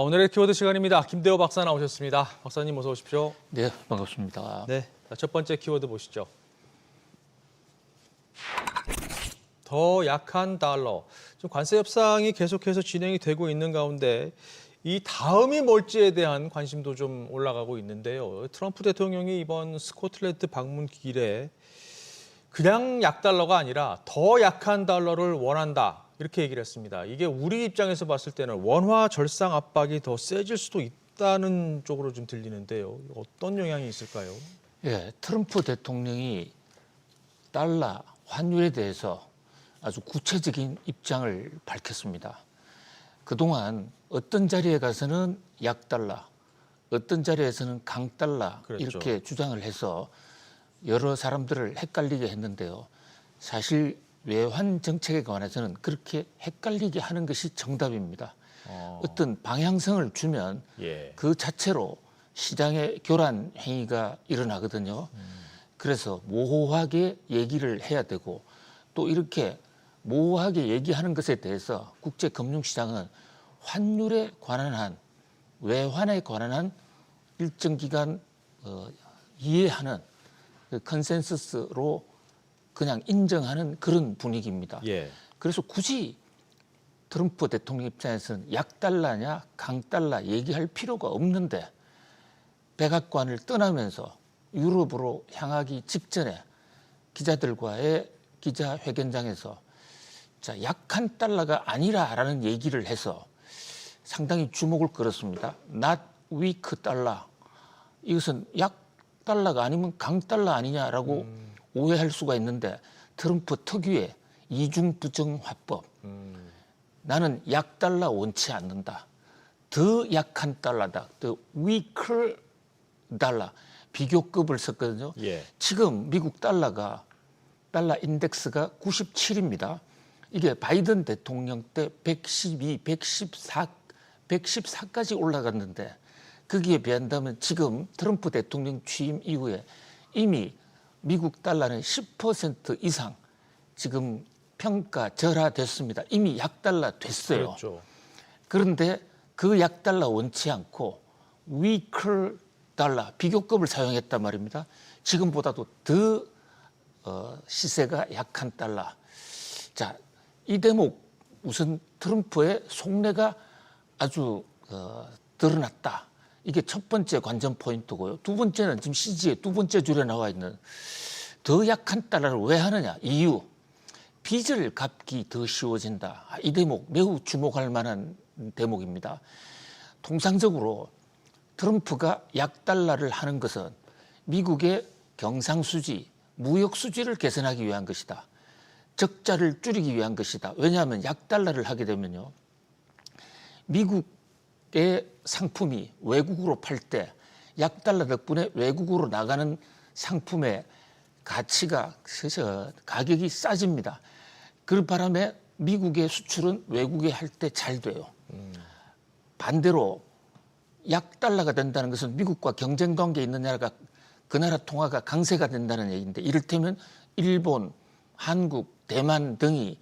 오늘의 키워드 시간입니다. 김대호 박사 나오셨습니다. 박사님 어서 오십시오. 네, 반갑습니다. 네, 첫 번째 키워드 보시죠. 더 약한 달러. 지금 관세 협상이 계속해서 진행이 되고 있는 가운데 이 다음이 뭘지에 대한 관심도 좀 올라가고 있는데요. 트럼프 대통령이 이번 스코틀랜드 방문 길에 그냥 약달러가 아니라 더 약한 달러를 원한다. 이렇게 얘기를 했습니다. 이게 우리 입장에서 봤을 때는 원화 절상 압박이 더 세질 수도 있다는 쪽으로 좀 들리는데요. 어떤 영향이 있을까요? 예, 트럼프 대통령이 달러 환율에 대해서 아주 구체적인 입장을 밝혔습니다. 그동안 어떤 자리에 가서는 약달러, 어떤 자리에서는 강달러 그랬죠. 이렇게 주장을 해서 여러 사람들을 헷갈리게 했는데요. 사실 외환 정책에 관해서는 그렇게 헷갈리게 하는 것이 정답입니다. 어떤 방향성을 주면 그 자체로 시장의 교란 행위가 일어나거든요. 그래서 모호하게 얘기를 해야 되고 또 이렇게 모호하게 얘기하는 것에 대해서 국제금융시장은 환율에 관한 한 외환에 관한 한 일정 기간 이해하는 그 컨센서스로 그냥 인정하는 그런 분위기입니다. 그래서 굳이 트럼프 대통령 입장에서는 약달러냐 강달러 얘기할 필요가 없는데 백악관을 떠나면서 유럽으로 향하기 직전에 기자들과의 기자회견장에서 자, 약한 달러가 아니라라는 얘기를 해서 상당히 주목을 끌었습니다. Not weak 달러. 이것은 약달러가 아니면 강달러 아니냐라고 오해할 수가 있는데 트럼프 특유의 이중부정화법. 나는 약달러 원치 않는다. 더 약한 달러다. The weaker 달러. 비교급을 썼거든요. 지금 미국 달러 인덱스가 97입니다. 이게 바이든 대통령 때 112, 114까지 올라갔는데 거기에 비한다면 지금 트럼프 대통령 취임 이후에 이미 미국 달러는 10% 이상 지금 평가절하됐습니다. 이미 약달러 됐어요. 그렇죠. 그런데 그 약달러 원치 않고 weaker 달러 비교급을 사용했단 말입니다. 지금보다도 더 시세가 약한 달러. 자, 이 대목 우선 트럼프의 속내가 아주 드러났다. 이게 첫 번째 관전 포인트고요. 두 번째는 지금 CG의 두 번째 줄에 나와 있는 더 약한 달러를 왜 하느냐. 이유. 빚을 갚기 더 쉬워진다. 이 대목 매우 주목할 만한 대목입니다. 통상적으로 트럼프가 약달러를 하는 것은 미국의 경상수지, 무역수지를 개선하기 위한 것이다. 적자를 줄이기 위한 것이다. 왜냐하면 약달러를 하게 되면요. 미국의 상품이 외국으로 팔 때 약달러 덕분에 외국으로 나가는 상품의 가치가 가격이 싸집니다. 그 바람에 미국의 수출은 외국에 할 때 잘 돼요. 반대로 약달러가 된다는 것은 미국과 경쟁 관계에 있는 나라가 그 나라 통화가 강세가 된다는 얘기인데 이를테면 일본, 한국, 대만 등이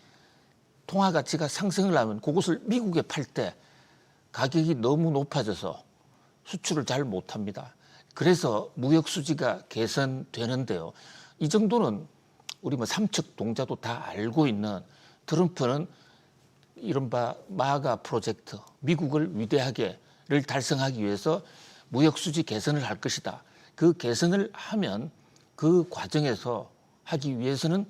통화 가치가 상승을 하면 그것을 미국에 팔 때 가격이 너무 높아져서 수출을 잘 못합니다. 그래서 무역 수지가 개선되는데요. 이 정도는 우리 삼척 동자도 다 알고 있는 트럼프는 이른바 마가 프로젝트, 미국을 위대하게를 달성하기 위해서 무역 수지 개선을 할 것이다. 그 개선을 하면 그 과정에서 하기 위해서는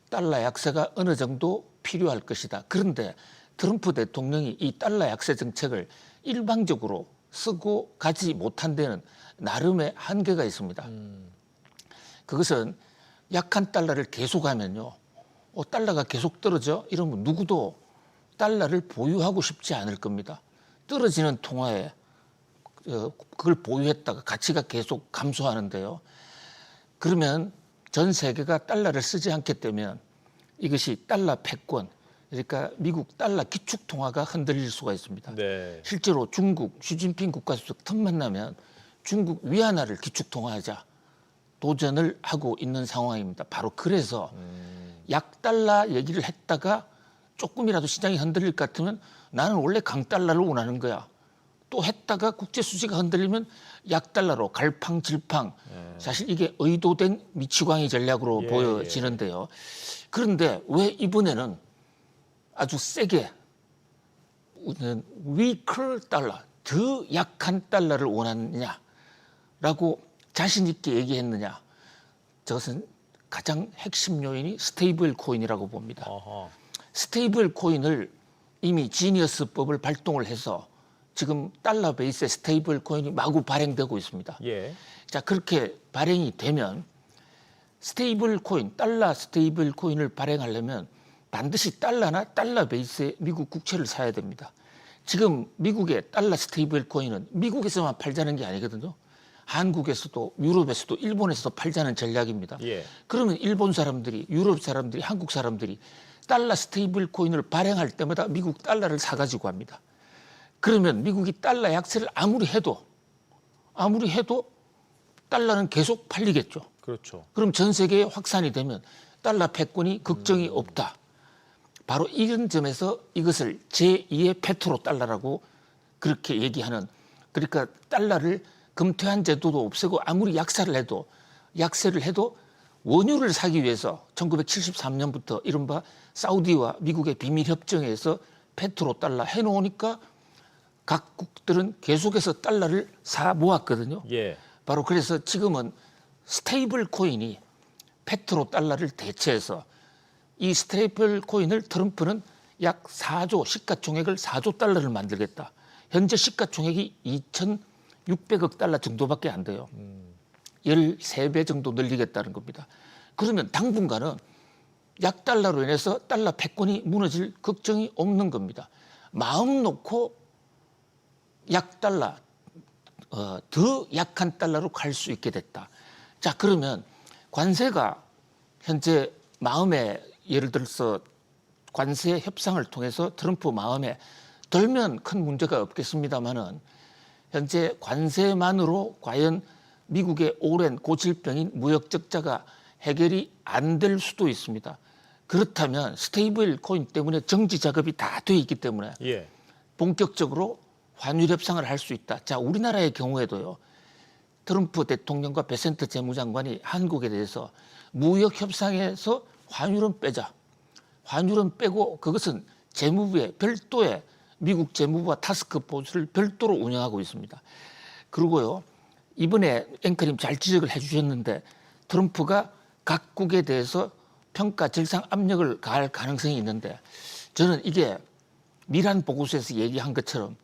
달러 약세가 어느 정도 필요할 것이다. 그런데 트럼프 대통령이 이 달러 약세 정책을 일방적으로 쓰고 가지 못한 데는 나름의 한계가 있습니다. 그것은 약한 달러를 계속하면요. 달러가 계속 떨어져? 이러면 누구도 달러를 보유하고 싶지 않을 겁니다. 떨어지는 통화에 그걸 보유했다가 가치가 계속 감소하는데요. 그러면 전 세계가 달러를 쓰지 않게 되면 이것이 달러 패권, 그러니까 미국 달러 기축 통화가 흔들릴 수가 있습니다. 실제로 중국 시진핑 국가주석 틈만 나면 중국 위안화를 기축 통화하자 도전을 하고 있는 상황입니다. 바로 그래서 약달러 얘기를 했다가 조금이라도 시장이 흔들릴 것 같으면 나는 원래 강달러를 원하는 거야. 또 했다가 국제 수지가 흔들리면 약달러로 갈팡질팡. 사실 이게 의도된 미치광이 전략으로 예, 보여지는데요. 그런데 왜 이번에는 아주 세게 weaker 달러, 더 약한 달러를 원하느냐라고 자신 있게 얘기했느냐. 저것은 가장 핵심 요인이 스테이블 코인이라고 봅니다. 어허. 스테이블 코인을 이미 지니어스법을 발동을 해서 지금 달러 베이스의 스테이블 코인이 마구 발행되고 있습니다. 예. 자, 그렇게 발행이 되면 스테이블 코인, 달러 스테이블 코인을 발행하려면 반드시 달러나 달러 베이스의 미국 국채를 사야 됩니다. 지금 미국의 달러 스테이블 코인은 미국에서만 팔자는 게 아니거든요. 한국에서도 유럽에서도 일본에서도 팔자는 전략입니다. 예. 그러면 일본 사람들이, 유럽 사람들이, 한국 사람들이 달러 스테이블 코인을 발행할 때마다 미국 달러를 사가지고 합니다. 그러면 미국이 달러 약세를 아무리 해도 달러는 계속 팔리겠죠. 그렇죠. 그럼 전 세계에 확산이 되면 달러 패권이 걱정이 없다. 바로 이런 점에서 이것을 제2의 페트로 달러라고 그렇게 얘기하는, 그러니까 달러를 금태환 제도도 없애고 아무리 약세를 해도 원유를 사기 위해서 1973년부터 이른바 사우디와 미국의 비밀 협정에서 페트로 달러 해놓으니까 각국들은 계속해서 달러를 사 모았거든요. 예. 바로 그래서 지금은 스테이블 코인이 페트로 달러를 대체해서 이 스테이블 코인을 트럼프는 약 4조, 시가총액을 4조 달러를 만들겠다. 현재 시가총액이 2,600억 달러 정도밖에 안 돼요. 13배 정도 늘리겠다는 겁니다. 그러면 당분간은 약달러로 인해서 달러 패권이 무너질 걱정이 없는 겁니다. 마음 놓고 약달러, 더 약한 달러로 갈 수 있게 됐다. 자, 그러면 관세가 현재 마음에, 예를 들어서 관세 협상을 통해서 트럼프 마음에 들면 큰 문제가 없겠습니다만은 현재 관세만으로 과연 미국의 오랜 고질병인 무역 적자가 해결이 안 될 수도 있습니다. 그렇다면 스테이블 코인 때문에 정지 작업이 다 돼 있기 때문에 예. 본격적으로 환율 협상을 할 수 있다. 자, 우리나라의 경우에도요. 트럼프 대통령과 베센트 재무장관이 한국에 대해서 무역 협상에서 환율은 빼자. 환율은 빼고 그것은 재무부의 별도의 미국 재무부와 타스크포스를 별도로 운영하고 있습니다. 그리고요. 이번에 앵커님 잘 지적을 해 주셨는데 트럼프가 각국에 대해서 평가 절상 압력을 가할 가능성이 있는데 저는 이게 미란 보고서에서 얘기한 것처럼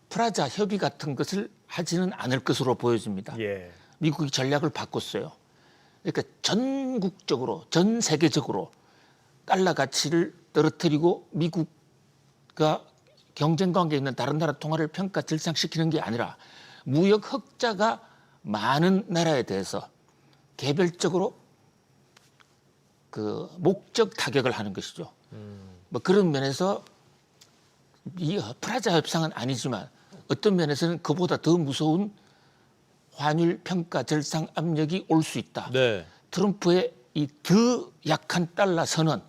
프라자 협의 같은 것을 하지는 않을 것으로 보여집니다. 예. 미국이 전략을 바꿨어요. 그러니까 전국적으로, 전 세계적으로 달러 가치를 떨어뜨리고 미국과 경쟁 관계에 있는 다른 나라 통화를 평가 절상시키는 게 아니라 무역 흑자가 많은 나라에 대해서 개별적으로 그 목적 타격을 하는 것이죠. 뭐 그런 면에서 이 프라자 협상은 아니지만 어떤 면에서는 그보다 더 무서운 환율 평가 절상 압력이 올 수 있다. 네. 트럼프의 이 더 약한 달러 선언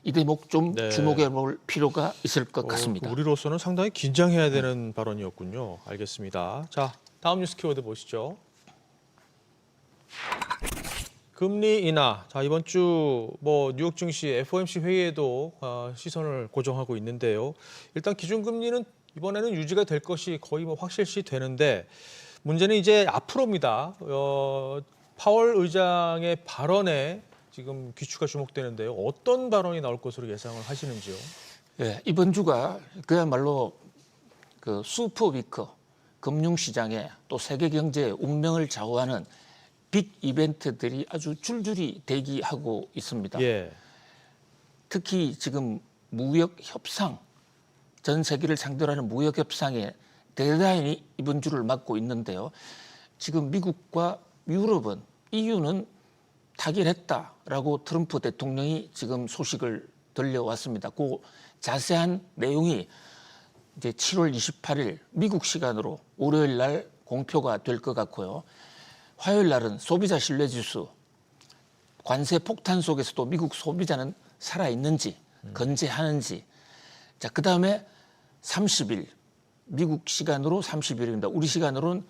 이 대목 좀 네. 주목해 볼 필요가 있을 것 같습니다. 우리로서는 상당히 긴장해야 되는 발언이었군요. 알겠습니다. 자, 다음 뉴스 키워드 보시죠. 금리 인하. 자, 이번 주 뉴욕 증시 FOMC 회의에도 시선을 고정하고 있는데요. 일단 기준금리는 이번에는 유지가 될 것이 거의 확실시 되는데 문제는 이제 앞으로입니다. 파월 의장의 발언에 지금 귀추가 주목되는데요. 어떤 발언이 나올 것으로 예상을 하시는지요? 예, 이번 주가 그야말로 그 슈퍼 위크 금융시장에 또 세계 경제의 운명을 좌우하는 빅 이벤트들이 아주 줄줄이 대기하고 있습니다. 예. 특히 지금 무역 협상, 전 세계를 상대로 하는 무역 협상에 대단히 이번 주를 맞고 있는데요. 지금 미국과 유럽은, EU는 타결했다라고 트럼프 대통령이 지금 소식을 들려왔습니다. 그 자세한 내용이 이제 7월 28일 미국 시간으로 월요일 날 공표가 될 것 같고요. 화요일 날은 소비자 신뢰지수, 관세 폭탄 속에서도 미국 소비자는 살아있는지, 건재하는지. 자, 그 다음에 30일 미국 시간으로 30일입니다. 우리 시간으로는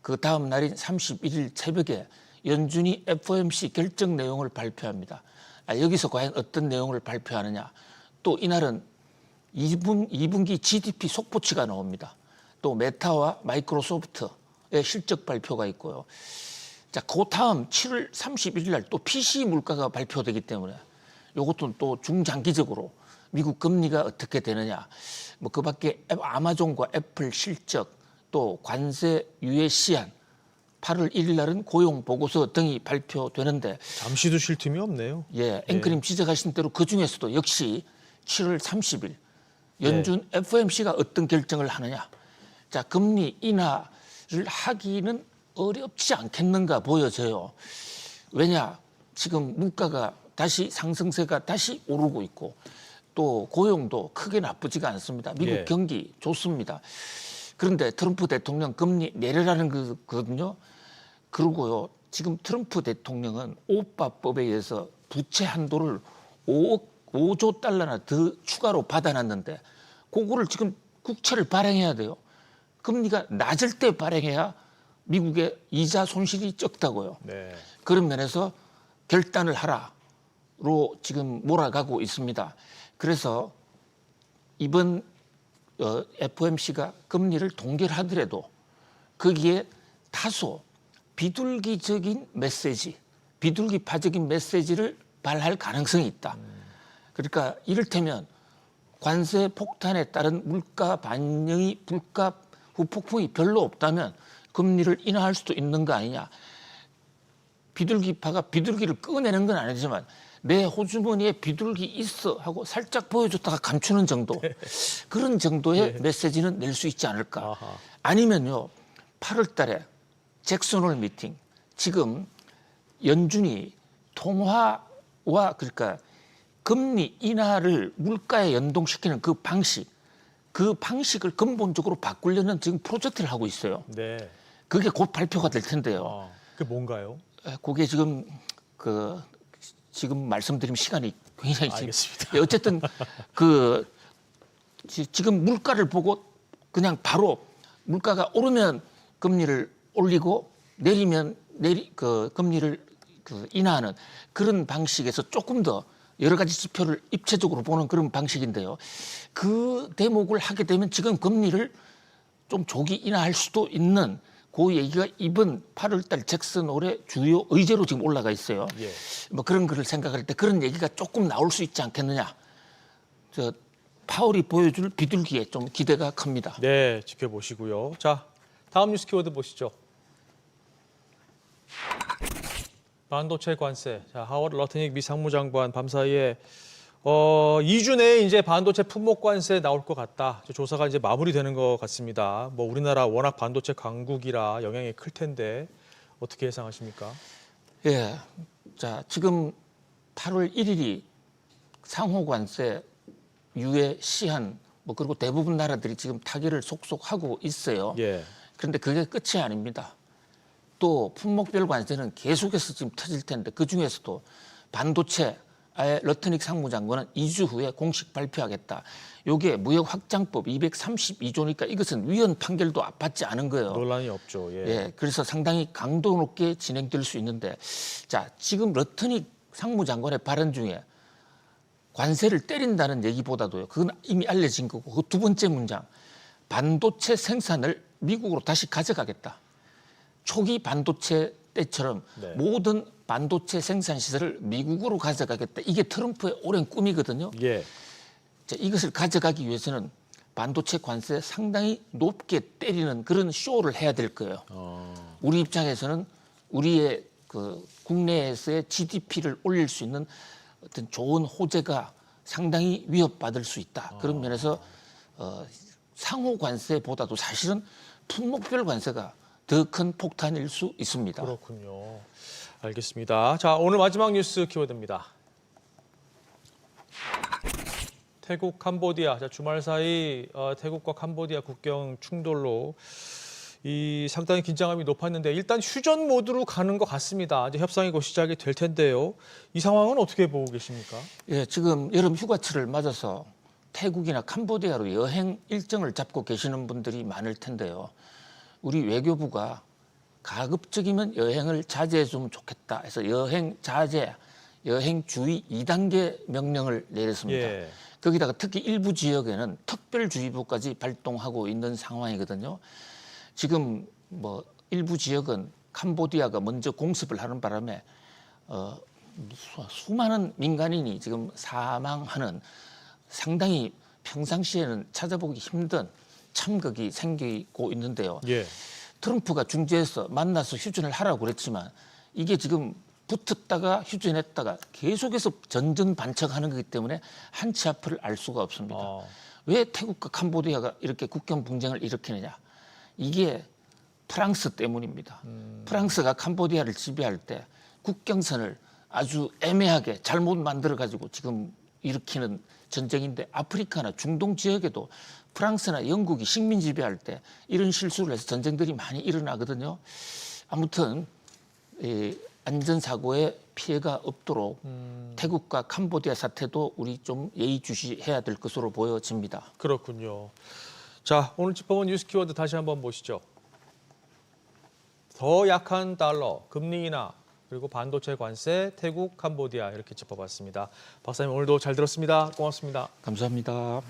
그 다음 날인 31일 새벽에 연준이 FOMC 결정 내용을 발표합니다. 여기서 과연 어떤 내용을 발표하느냐. 또 이날은 2분기 GDP 속보치가 나옵니다. 또 메타와 마이크로소프트의 실적 발표가 있고요. 자, 그 다음 7월 31일 날 또 PC 물가가 발표되기 때문에 이것도 또 중장기적으로 미국 금리가 어떻게 되느냐. 뭐 그 밖에 아마존과 애플 실적, 또 관세 유예 시한, 8월 1일 날은 고용 보고서 등이 발표되는데 잠시도 쉴 틈이 없네요. 예, 앵커님 지적하신 대로 그 중에서도 역시 7월 30일 연준 FOMC가 어떤 결정을 하느냐. 자, 금리 인하를 하기는 어렵지 않겠는가 보여져요. 왜냐, 지금 물가가 다시 상승세가 다시 오르고 있고 또 고용도 크게 나쁘지가 않습니다. 미국 예. 경기 좋습니다. 그런데 트럼프 대통령 금리 내려라는 거거든요. 그리고요, 지금 트럼프 대통령은 오빠법에 의해서 부채 한도를 5조 달러나 더 추가로 받아놨는데 그거를 지금 국채를 발행해야 돼요. 금리가 낮을 때 발행해야 미국의 이자 손실이 적다고요. 네. 그런 면에서 결단을 하라로 지금 몰아가고 있습니다. 그래서 이번 FOMC가 금리를 동결하더라도 거기에 다소 비둘기적인 메시지, 비둘기파적인 메시지를 발할 가능성이 있다. 그러니까 이를테면 관세 폭탄에 따른 물가 반영이 물가 후폭풍이 별로 없다면 금리를 인하할 수도 있는 거 아니냐. 비둘기파가 비둘기를 꺼내는 건 아니지만 내 호주머니에 비둘기 있어 하고 살짝 보여줬다가 감추는 정도. 그런 정도의 메시지는 낼 수 있지 않을까. 아하. 아니면요, 8월 달에 잭슨홀 미팅, 지금 연준이 통화와 그러니까 금리 인하를 물가에 연동시키는 그 방식을 근본적으로 바꾸려는 지금 프로젝트를 하고 있어요. 네. 그게 곧 발표가 될 텐데요. 그게 뭔가요? 그게 지금 지금 말씀드리면 시간이 굉장히 알겠습니다. 예, 어쨌든 지금 물가를 보고 그냥 바로 물가가 오르면 금리를 올리고 내리면 금리를 인하하는 그런 방식에서 조금 더 여러 가지 지표를 입체적으로 보는 그런 방식인데요. 그 대목을 하게 되면 지금 금리를 좀 조기 인하할 수도 있는 그 얘기가 이번 8월달 잭슨홀의 주요 의제로 지금 올라가 있어요. 예. 뭐 그런 거를 생각할 때 그런 얘기가 조금 나올 수 있지 않겠느냐. 파월이 보여줄 비둘기에 좀 기대가 큽니다. 네, 지켜보시고요. 자, 다음 뉴스 키워드 보시죠. 반도체 관세. 자, 하워드 러트닉 미 상무장관 밤사이에 2주 내에 이제 반도체 품목 관세 나올 것 같다. 조사가 이제 마무리되는 것 같습니다. 뭐 우리나라 워낙 반도체 강국이라 영향이 클 텐데 어떻게 예상하십니까? 예. 자, 지금 8월 1일이 상호 관세 유예 시한 뭐 그리고 대부분 나라들이 지금 타결을 속속 하고 있어요. 예. 그런데 그게 끝이 아닙니다. 또 품목별 관세는 계속해서 지금 터질 텐데 그 중에서도 반도체 러트닉 상무장관은 2주 후에 공식 발표하겠다. 이게 무역 확장법 232조니까 이것은 위헌 판결도 받지 않은 거예요. 논란이 없죠. 예. 예, 그래서 상당히 강도 높게 진행될 수 있는데, 자, 지금 러트닉 상무장관의 발언 중에 관세를 때린다는 얘기보다도요, 그건 이미 알려진 거고, 그 두 번째 문장, 반도체 생산을 미국으로 다시 가져가겠다. 초기 반도체 때처럼 네. 모든 반도체 생산 시설을 미국으로 가져가겠다. 이게 트럼프의 오랜 꿈이거든요. 예. 자, 이것을 가져가기 위해서는 반도체 관세 상당히 높게 때리는 그런 쇼를 해야 될 거예요. 우리 입장에서는 우리의 국내에서의 GDP를 올릴 수 있는 어떤 좋은 호재가 상당히 위협받을 수 있다. 그런 면에서 상호 관세보다도 사실은 품목별 관세가 더 큰 폭탄일 수 있습니다. 그렇군요. 알겠습니다. 자, 오늘 마지막 뉴스 키워드입니다. 태국, 캄보디아. 자, 주말 사이 태국과 캄보디아 국경 충돌로 이 상당히 긴장감이 높았는데 일단 휴전 모드로 가는 것 같습니다. 이제 협상이 곧 시작이 될 텐데요. 이 상황은 어떻게 보고 계십니까? 예, 지금 여름 휴가철을 맞아서 태국이나 캄보디아로 여행 일정을 잡고 계시는 분들이 많을 텐데요. 우리 외교부가 가급적이면 여행을 자제해주면 좋겠다 해서 여행 자제, 여행 주의 2단계 명령을 내렸습니다. 예. 거기다가 특히 일부 지역에는 특별주의보까지 발동하고 있는 상황이거든요. 지금 뭐 일부 지역은 캄보디아가 먼저 공습을 하는 바람에 수많은 민간인이 지금 사망하는 상당히 평상시에는 찾아보기 힘든 참극이 생기고 있는데요. 예. 트럼프가 중재해서 만나서 휴전을 하라고 그랬지만 이게 지금 붙었다가 휴전했다가 계속해서 전전반척하는 거기 때문에 한치 앞을 알 수가 없습니다. 왜 태국과 캄보디아가 이렇게 국경 분쟁을 일으키느냐? 이게 프랑스 때문입니다. 프랑스가 캄보디아를 지배할 때 국경선을 아주 애매하게 잘못 만들어가지고 지금 일으키는 전쟁인데 아프리카나 중동 지역에도 프랑스나 영국이 식민 지배할 때 이런 실수를 해서 전쟁들이 많이 일어나거든요. 아무튼 안전사고에 피해가 없도록 태국과 캄보디아 사태도 우리 좀 예의주시해야 될 것으로 보여집니다. 그렇군요. 자, 오늘 짚어본 뉴스 키워드 다시 한번 보시죠. 더 약한 달러, 금리 인하, 그리고 반도체 관세, 태국, 캄보디아 이렇게 짚어봤습니다. 박사님 오늘도 잘 들었습니다. 고맙습니다. 감사합니다.